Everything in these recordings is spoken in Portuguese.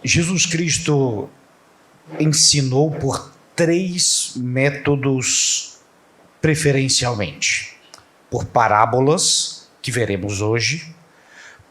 Jesus Cristo ensinou por 3 métodos preferencialmente: por parábolas, que veremos hoje,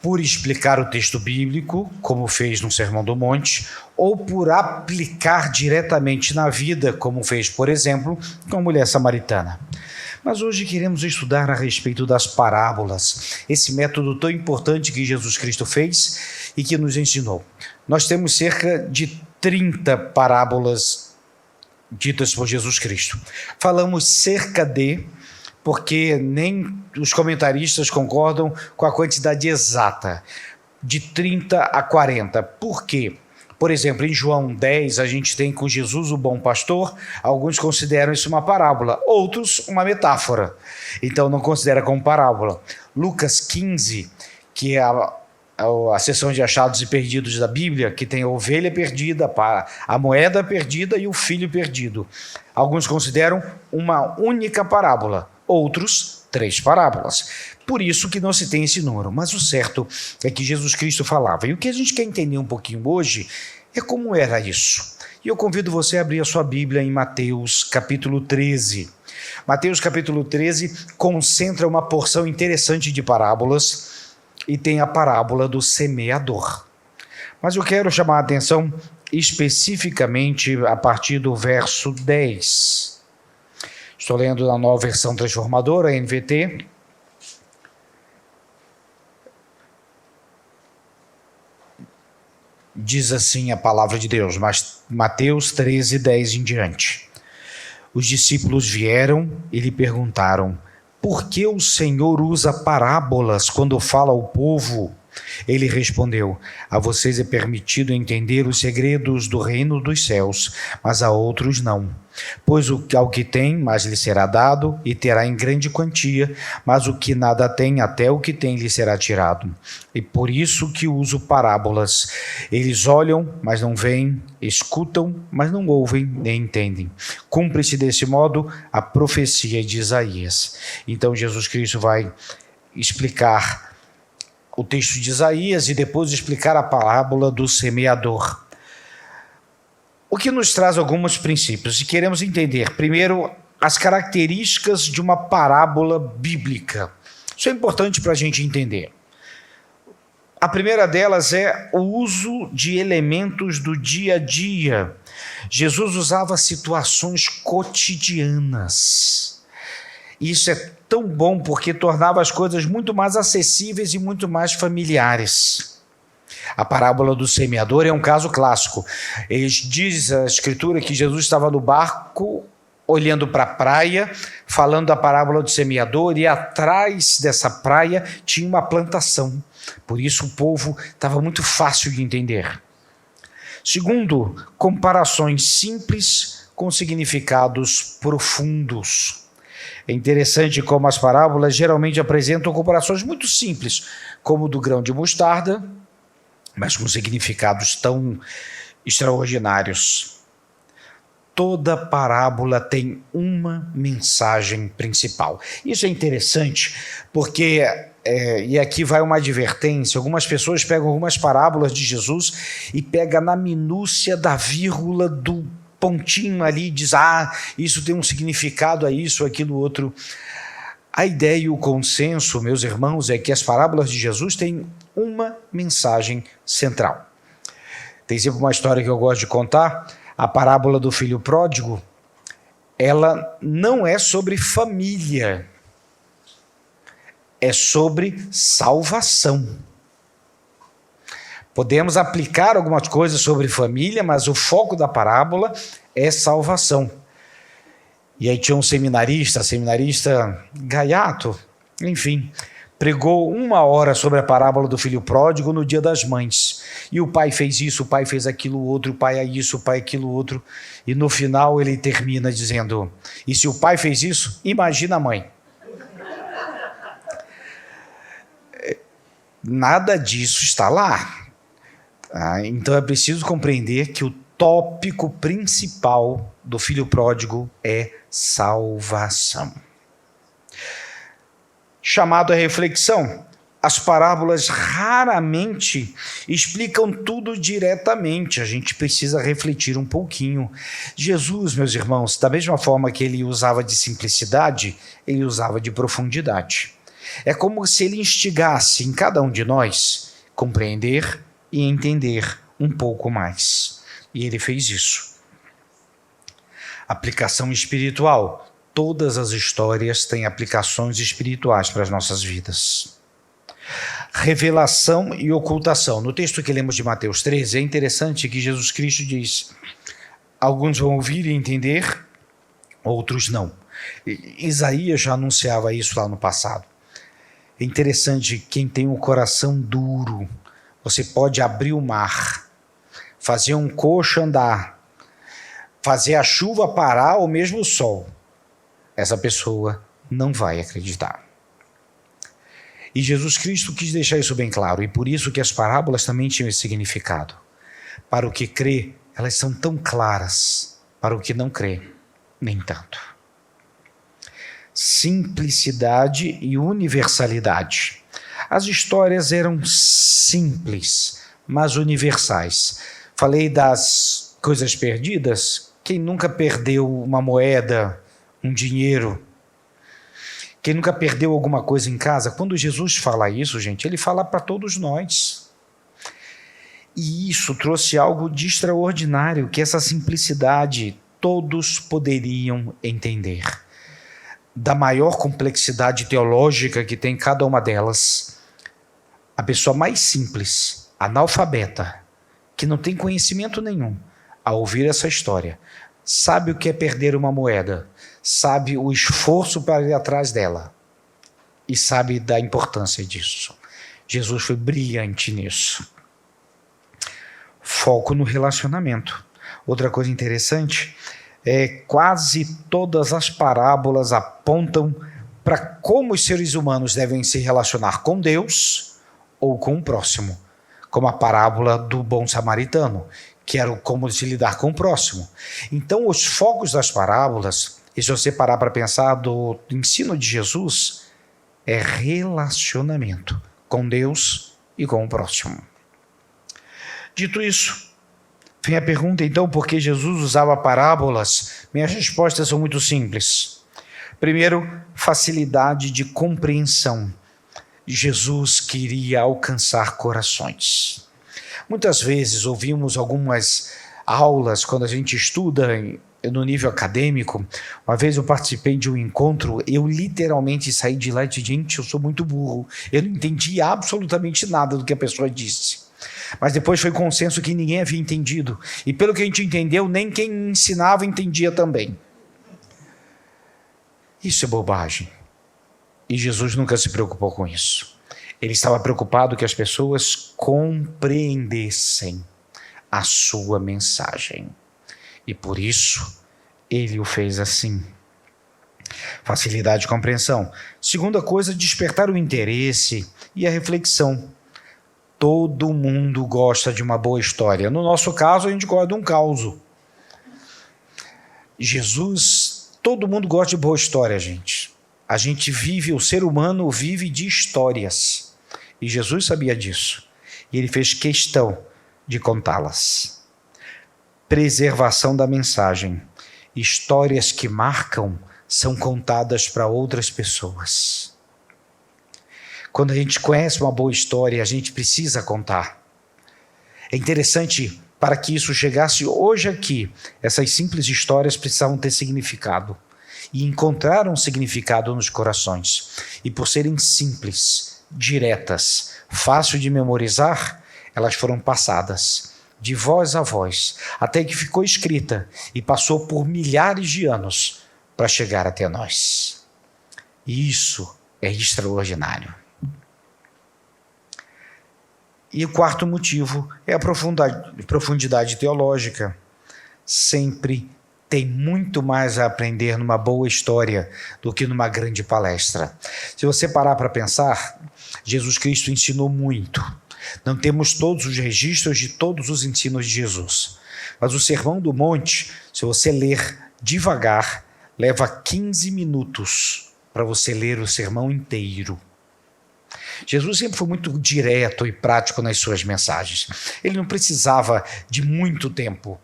por explicar o texto bíblico, como fez no Sermão do Monte, ou por aplicar diretamente na vida, como fez, por exemplo, com a mulher samaritana. Mas hoje queremos estudar a respeito das parábolas, esse método tão importante que Jesus Cristo fez e que nos ensinou. Nós temos cerca de 30 parábolas ditas por Jesus Cristo. Falamos cerca de, porque nem os comentaristas concordam com a quantidade exata, de 30 a 40. Por quê? Por exemplo, em João 10, a gente tem com Jesus o bom pastor. Alguns consideram isso uma parábola, outros uma metáfora. Então não considera como parábola. Lucas 15, que é a seção de achados e perdidos da Bíblia, que tem a ovelha perdida, a moeda perdida e o filho perdido. Alguns consideram uma única parábola, outros 3 parábolas. Por isso que não se tem esse número. Mas o certo é que Jesus Cristo falava. E o que a gente quer entender um pouquinho hoje é como era isso. E eu convido você a abrir a sua Bíblia em Mateus capítulo 13. Mateus capítulo 13 concentra uma porção interessante de parábolas e tem a parábola do semeador. Mas eu quero chamar a atenção especificamente a partir do verso 10. Estou lendo na Nova Versão Transformadora, NVT. Diz assim a palavra de Deus, mas Mateus 13, 10 em diante. Os discípulos vieram e lhe perguntaram: por que o Senhor usa parábolas quando fala ao povo? Ele respondeu: a vocês é permitido entender os segredos do reino dos céus, mas a outros não. Pois ao que tem, mais lhe será dado, e terá em grande quantia, mas o que nada tem, até o que tem lhe será tirado. E por isso que uso parábolas. Eles olham, mas não veem, escutam, mas não ouvem, nem entendem. Cumpre-se desse modo a profecia de Isaías. Então Jesus Cristo vai explicar o texto de Isaías e depois explicar a parábola do semeador. O que nos traz alguns princípios e queremos entender, primeiro, as características de uma parábola bíblica. Isso é importante para a gente entender. A primeira delas é o uso de elementos do dia a dia. Jesus usava situações cotidianas. Isso é tão bom porque tornava as coisas muito mais acessíveis e muito mais familiares. A parábola do semeador é um caso clássico. Diz a Escritura que Jesus estava no barco, olhando para a praia, falando da parábola do semeador, e atrás dessa praia tinha uma plantação. Por isso o povo estava muito fácil de entender. Segundo, comparações simples com significados profundos. É interessante como as parábolas geralmente apresentam comparações muito simples, como o do grão de mostarda, mas com significados tão extraordinários. Toda parábola tem uma mensagem principal. Isso é interessante porque, e aqui vai uma advertência, algumas pessoas pegam algumas parábolas de Jesus e pegam na minúcia da vírgula do pontinho ali e diz, isso tem um significado a isso, aquilo, outro. A ideia e o consenso, meus irmãos, é que as parábolas de Jesus têm uma mensagem central. Tem sempre uma história que eu gosto de contar, a parábola do filho pródigo. Ela não é sobre família, é sobre salvação. Podemos aplicar algumas coisas sobre família, mas o foco da parábola é salvação. E aí tinha um seminarista gaiato, enfim, pregou 1 hora sobre a parábola do filho pródigo no Dia das Mães. E o pai fez isso, o pai fez aquilo outro, o pai é isso, o pai é aquilo outro. E no final ele termina dizendo, e se o pai fez isso, imagina a mãe. Nada disso está lá. Então é preciso compreender que o tópico principal do filho pródigo é salvação. Chamado à reflexão, As parábolas raramente explicam tudo diretamente. A gente precisa refletir um pouquinho. Jesus, meus irmãos, da mesma forma que ele usava de simplicidade, ele usava de profundidade. É como se ele instigasse em cada um de nós compreender e entender um pouco mais. E ele fez isso. Aplicação espiritual. Todas as histórias têm aplicações espirituais para as nossas vidas. Revelação e ocultação. No texto que lemos de Mateus 13, é interessante que Jesus Cristo diz: alguns vão ouvir e entender, outros não. Isaías já anunciava isso lá no passado. É interessante, quem tem um coração duro, você pode abrir o mar, fazer um coxo andar, fazer a chuva parar ou mesmo o sol. Essa pessoa não vai acreditar. E Jesus Cristo quis deixar isso bem claro, e por isso que as parábolas também tinham esse significado. Para o que crê, elas são tão claras, para o que não crê, nem tanto. Simplicidade e universalidade. As histórias eram simples, mas universais. Falei das coisas perdidas. Quem nunca perdeu uma moeda, um dinheiro? Quem nunca perdeu alguma coisa em casa? Quando Jesus fala isso, gente, ele fala para todos nós. E isso trouxe algo de extraordinário, que essa simplicidade todos poderiam entender. Da maior complexidade teológica que tem cada uma delas, a pessoa mais simples, analfabeta, que não tem conhecimento nenhum, ao ouvir essa história, sabe o que é perder uma moeda, sabe o esforço para ir atrás dela e sabe da importância disso. Jesus foi brilhante nisso. Foco no relacionamento. Outra coisa interessante é quase todas as parábolas apontam para como os seres humanos devem se relacionar com Deus ou com o próximo, como a parábola do bom samaritano, que era como se lidar com o próximo. Então, os focos das parábolas, e se você parar para pensar do ensino de Jesus, é relacionamento com Deus e com o próximo. Dito isso, vem a pergunta então, por que Jesus usava parábolas? Minhas respostas são muito simples. Primeiro, facilidade de compreensão. Jesus queria alcançar corações. Muitas vezes ouvimos algumas aulas, quando a gente estuda no nível acadêmico. Uma vez eu participei de um encontro, eu literalmente saí de lá e disse: gente, eu sou muito burro, eu não entendi absolutamente nada do que a pessoa disse. Mas depois foi consenso que ninguém havia entendido, e pelo que a gente entendeu, nem quem ensinava entendia também. Isso é bobagem. E Jesus nunca se preocupou com isso. Ele estava preocupado que as pessoas compreendessem a sua mensagem. E por isso, ele o fez assim. Facilidade de compreensão. Segunda coisa, despertar o interesse e a reflexão. Todo mundo gosta de uma boa história. No nosso caso, a gente gosta de um caos. Jesus, todo mundo gosta de boa história, gente. A gente vive, o ser humano vive de histórias. E Jesus sabia disso. E ele fez questão de contá-las. Preservação da mensagem. Histórias que marcam são contadas para outras pessoas. Quando a gente conhece uma boa história, a gente precisa contar. É interessante, para que isso chegasse hoje aqui, essas simples histórias precisavam ter significado. E encontraram significado nos corações. E por serem simples, diretas, fácil de memorizar, elas foram passadas de voz a voz, até que ficou escrita e passou por milhares de anos para chegar até nós. E isso é extraordinário. E o quarto motivo é a profundidade teológica. Sempre tem muito mais a aprender numa boa história do que numa grande palestra. Se você parar para pensar, Jesus Cristo ensinou muito. Não temos todos os registros de todos os ensinos de Jesus. Mas o Sermão do Monte, se você ler devagar, leva 15 minutos para você ler o sermão inteiro. Jesus sempre foi muito direto e prático nas suas mensagens. Ele não precisava de muito tempo.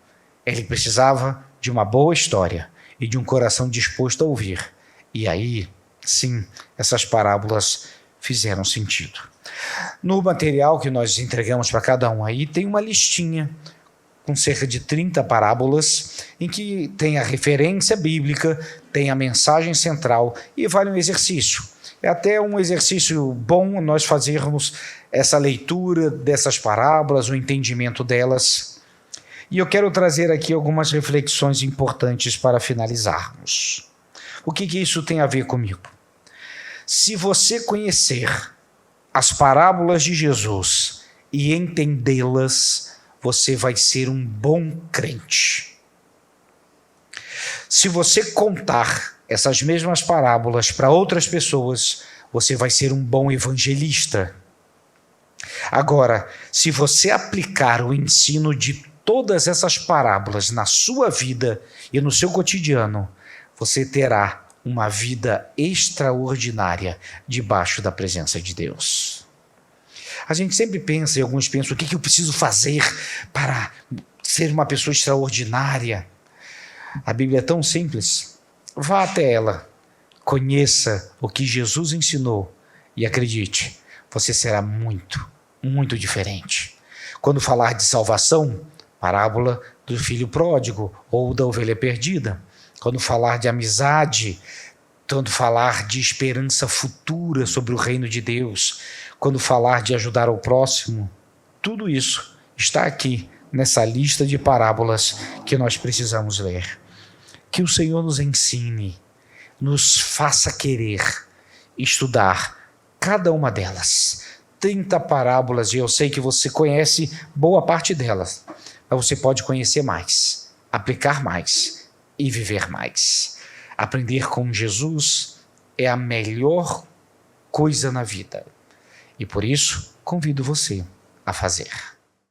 Ele precisava de uma boa história e de um coração disposto a ouvir. E aí, sim, essas parábolas fizeram sentido. No material que nós entregamos para cada um aí, tem uma listinha com cerca de 30 parábolas, em que tem a referência bíblica, tem a mensagem central e vale um exercício. É até um exercício bom nós fazermos essa leitura dessas parábolas, o entendimento delas. E eu quero trazer aqui algumas reflexões importantes para finalizarmos. O que isso tem a ver comigo? Se você conhecer as parábolas de Jesus e entendê-las, você vai ser um bom crente. Se você contar essas mesmas parábolas para outras pessoas, você vai ser um bom evangelista. Agora, se você aplicar o ensino de todas essas parábolas na sua vida e no seu cotidiano, você terá uma vida extraordinária debaixo da presença de Deus. A gente sempre pensa, e alguns pensam, o que eu preciso fazer para ser uma pessoa extraordinária? A Bíblia é tão simples. Vá até ela, conheça o que Jesus ensinou e acredite, você será muito, muito diferente. Quando falar de salvação, parábola do filho pródigo ou da ovelha perdida. Quando falar de amizade, quando falar de esperança futura sobre o reino de Deus, quando falar de ajudar ao próximo, tudo isso está aqui nessa lista de parábolas que nós precisamos ler. Que o Senhor nos ensine, nos faça querer estudar cada uma delas. 30 parábolas, e eu sei que você conhece boa parte delas, mas você pode conhecer mais, aplicar mais e viver mais. Aprender com Jesus é a melhor coisa na vida. E por isso, convido você a fazer.